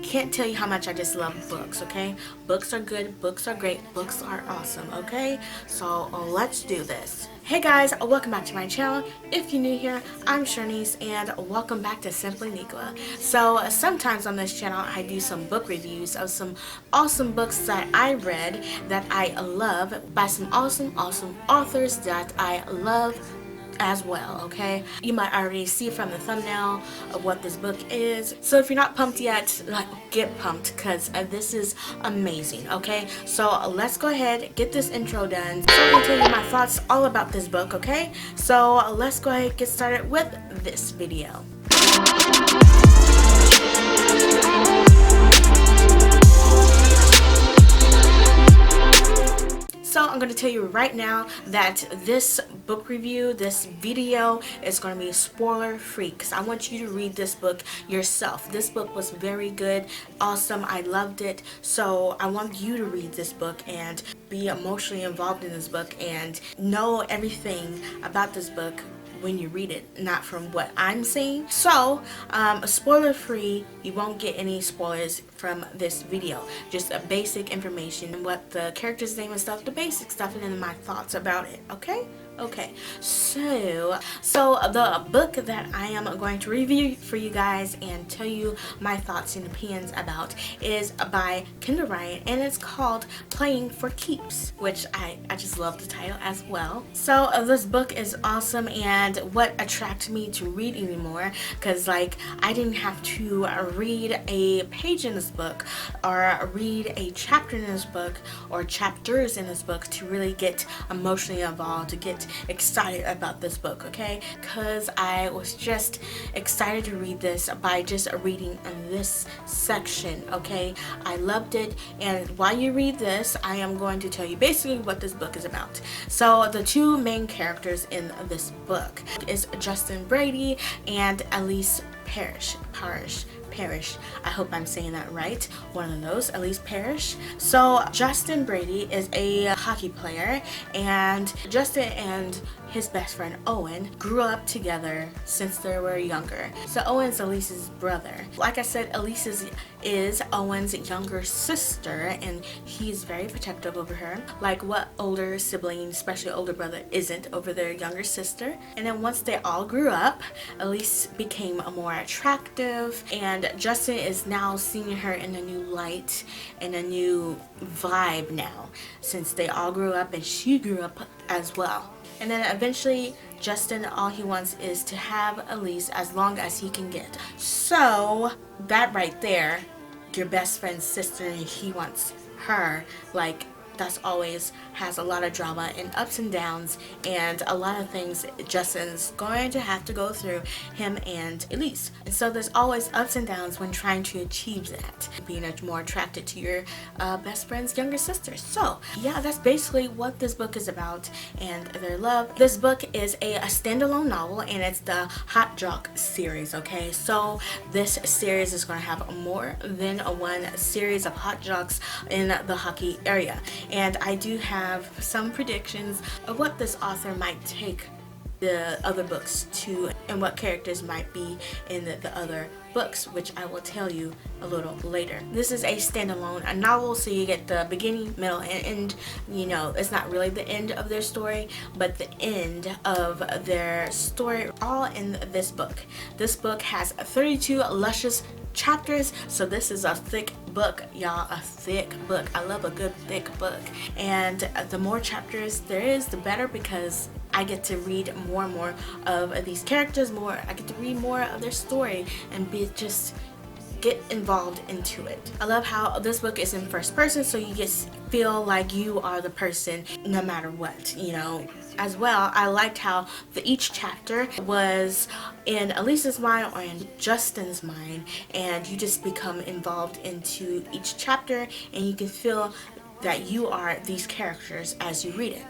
can't tell you how much I just love books, okay? Books are good, books are great, books are awesome, okay? So let's do this. Hey guys, welcome back to my channel. If you're new here, I'm Shanice and welcome back to Simply Nicola. So sometimes on this channel I do some book reviews of some awesome books that I read that I love by some awesome authors that I love as well, okay? You might already see from the thumbnail of what this book is. So if you're not pumped yet, like, get pumped because this is amazing, okay? So let's go ahead, get this intro done. So I'm going to tell you my thoughts all about this book, okay? So let's go ahead and get started with this video. So I'm going to tell you right now that this book review, this video is going to be spoiler free because I want you to read this book yourself. This book was very good, awesome, I loved it. So I want you to read this book and be emotionally involved in this book and know everything about this book when you read it, not from what I'm saying. So spoiler free, you won't get any spoilers from this video, just a basic information, what the character's name and stuff, the basic stuff, and then my thoughts about it, okay? Okay, so the book that I am going to review for you guys and tell you my thoughts and opinions about is by Kendall Ryan, and it's called Playing for Keeps, which I just love the title as well. So this book is awesome, and what attracted me to read anymore, because like I didn't have to read a page in this book or read a chapter in this book or chapters in this book to really get emotionally involved, to get excited about this book, okay? Because I was just excited to read this by just reading this section, okay? I loved it, and while you read this, I am going to tell you basically what this book is about. So the two main characters in this book is Justin Brady and Elise Parrish. I hope I'm saying that right. One of those, Elise Parrish. So Justin Brady is a hockey player, and Justin and his best friend Owen grew up together since they were younger. So Owen's Elise's brother. Like I said, Elise is Owen's younger sister, and he's very protective over her, like what older sibling, especially older brother, isn't over their younger sister. And then once they all grew up, Elise became more attractive, and Justin is now seeing her in a new light and a new vibe now, since they all grew up and she grew up as well. And then eventually Justin, all he wants is to have Elise as long as he can get. So that right there, your best friend's sister, and he wants her, like, that's always has a lot of drama and ups and downs and a lot of things Justin's going to have to go through, him and Elise. And so there's always ups and downs when trying to achieve that, being more attracted to your best friend's younger sister. So yeah, that's basically what this book is about and their love. This book is a standalone novel, and it's the Hot Jock series, okay? So this series is going to have more than one series of hot jocks in the hockey area. And I do have some predictions of what this author might take the other books to, and what characters might be in the other books, which I will tell you a little later. This is a standalone novel, so you get the beginning, middle, and end. You know, it's not really the end of their story, but the end of their story, all in this book. This book has 32 luscious chapters, so this is a thick book, y'all, a thick book. I love a good thick book, and the more chapters there is, the better, because I get to read more and more of these characters, I get to read more of their story and just get involved into it. I love how this book is in first person, so you just feel like you are the person no matter what, you know. As well, I liked how each chapter was in Elise's mind or in Justin's mind, and you just become involved into each chapter, and you can feel that you are these characters as you read it.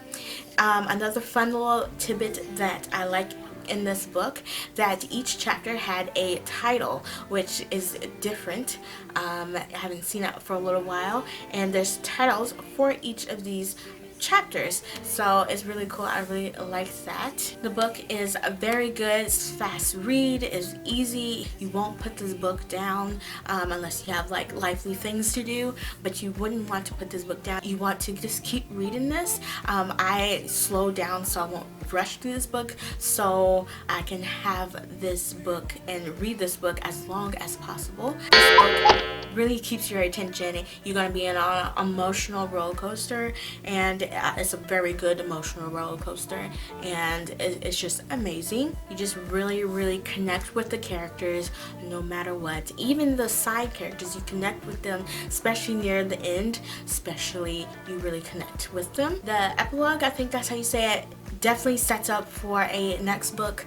Another fun little tidbit that I like in this book, that each chapter had a title, which is different. I haven't seen it for a little while, and there's titles for each of these chapters. So it's really cool. I really like that. The book is very good. It's fast read. It's easy. You won't put this book down unless you have like lively things to do, but you wouldn't want to put this book down. You want to just keep reading this. I slow down so I won't rush through this book, so I can have this book and read this book as long as possible. This book really keeps your attention. You're going to be in an emotional roller coaster, and it's a very good emotional roller coaster, and it's just amazing. You just really connect with the characters no matter what. Even the side characters, you connect with them, especially near the end. Especially you really connect with them. The epilogue, I think that's how you say it, definitely sets up for a next book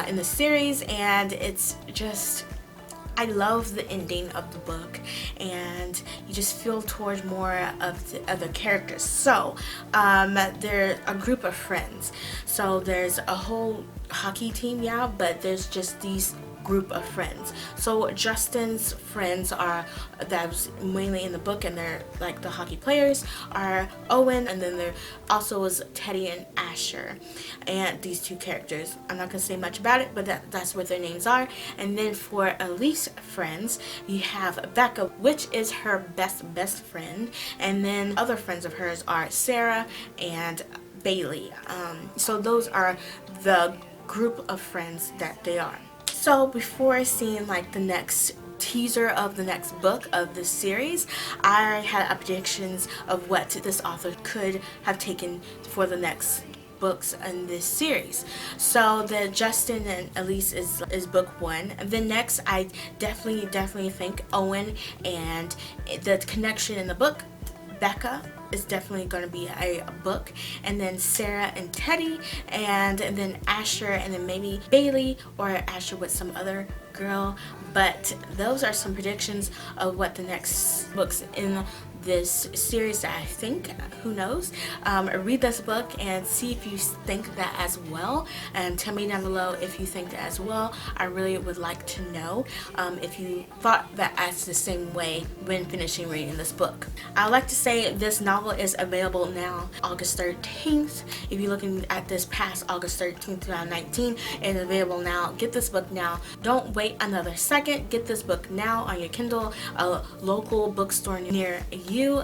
in the series, and it's just, I love the ending of the book, and you just feel towards more of the characters. So they're a group of friends. So there's a whole hockey team, yeah, but there's just these group of friends. So Justin's friends are, that was mainly in the book, and they're like the hockey players, are Owen, and then there also was Teddy and Asher, and these two characters. I'm not gonna say much about it, but that's what their names are. And then for Elise friends, you have Becca, which is her best friend, and then other friends of hers are Sarah and Bailey. So those are the group of friends that they are. So before seeing like the next teaser of the next book of this series, I had predictions of what this author could have taken for the next books in this series. So the Justin and Elise is book 1. And then next, I definitely think Owen and the connection in the book, Becca, is definitely going to be a book, and then Sarah and Teddy, and then Asher, and then maybe Bailey or Asher with some other girl. But those are some predictions of what the next books in this series that I think. Who knows? Read this book and see if you think that as well, and tell me down below if you think that as well. I really would like to know if you thought that as the same way when finishing reading this book. I would like to say this novel is available now, August 13th. If you're looking at this past August 13th, 2019, it's available now. Get this book now. Don't wait another second. Get this book now on your Kindle, a local bookstore near you.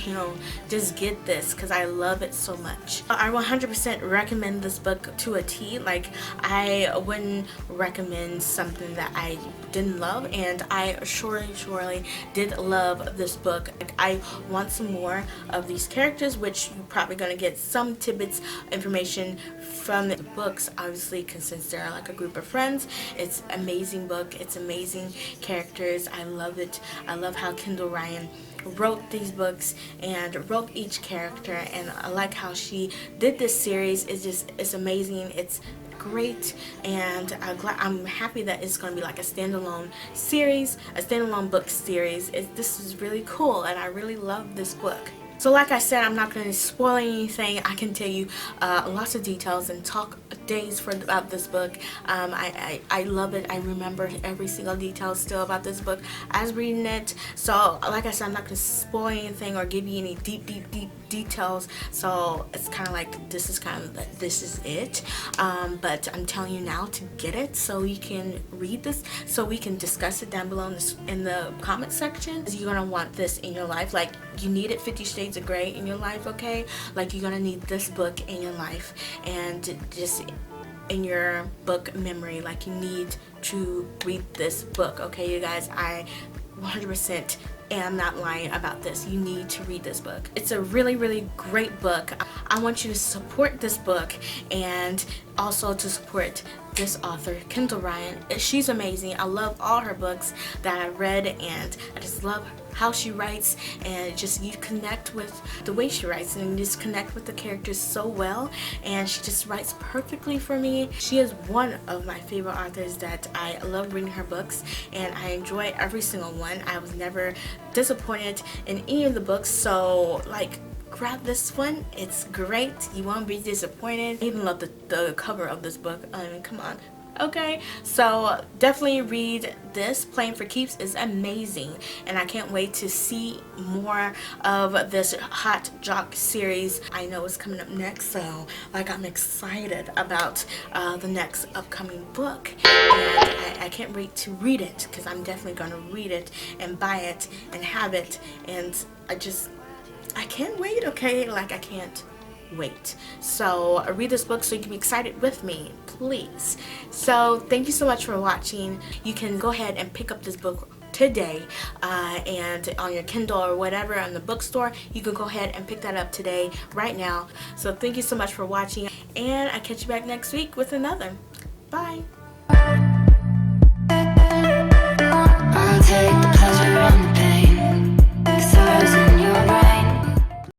You know, just get this because I love it so much. I 100% recommend this book to a T. Like, I wouldn't recommend something that I didn't love, and I surely did love this book. Like, I want some more of these characters, which you're probably going to get some tidbits information from the books, obviously, because since they're like a group of friends. It's an amazing book. It's amazing characters. I love it. I love how Kendall Ryan wrote these books and wrote each character, and I like how she did this series. It's amazing. It's great, and I'm happy that it's going to be like a standalone series, a standalone book series. This is really cool, and I really love this book. So like I said, I'm not going to spoil anything. I can tell you lots of details and talk days about this book. I love it. I remember every single detail still about this book as reading it. So like I said, I'm not going to spoil anything or give you any deep details. So it's kind of like this is it. But I'm telling you now to get it so you can read this, so we can discuss it down below in the comment section. You're going to want this in your life. Like, you need it 50 Shades of Grey in your life, okay? Like, you're gonna need this book in your life, and just in your book memory, like, you need to read this book, okay, you guys? I 100% am not lying about this. You need to read this book. It's a really great book. I want you to support this book, and also to support this author, Kendall Ryan. She's amazing. I love all her books that I read, and I just love how she writes, and just you connect with the way she writes, and you just connect with the characters so well, and she just writes perfectly for me. She is one of my favorite authors that I love reading her books, and I enjoy every single one. I was never disappointed in any of the books, so like, grab this one. It's great. You won't be disappointed. I even love the cover of this book. I mean, come on. Okay, so definitely read this. Playing for Keeps is amazing, and I can't wait to see more of this Hot Jock series. I know it's coming up next, so like I'm excited about the next upcoming book, and I can't wait to read it because I'm definitely going to read it and buy it and have it, and I can't wait. Okay, like I can't wait. So read this book so you can be excited with me, please. So thank you so much for watching. You can go ahead and pick up this book today, and on your Kindle or whatever in the bookstore, you can go ahead and pick that up today, right now. So thank you so much for watching, and I'll catch you back next week with another. Bye.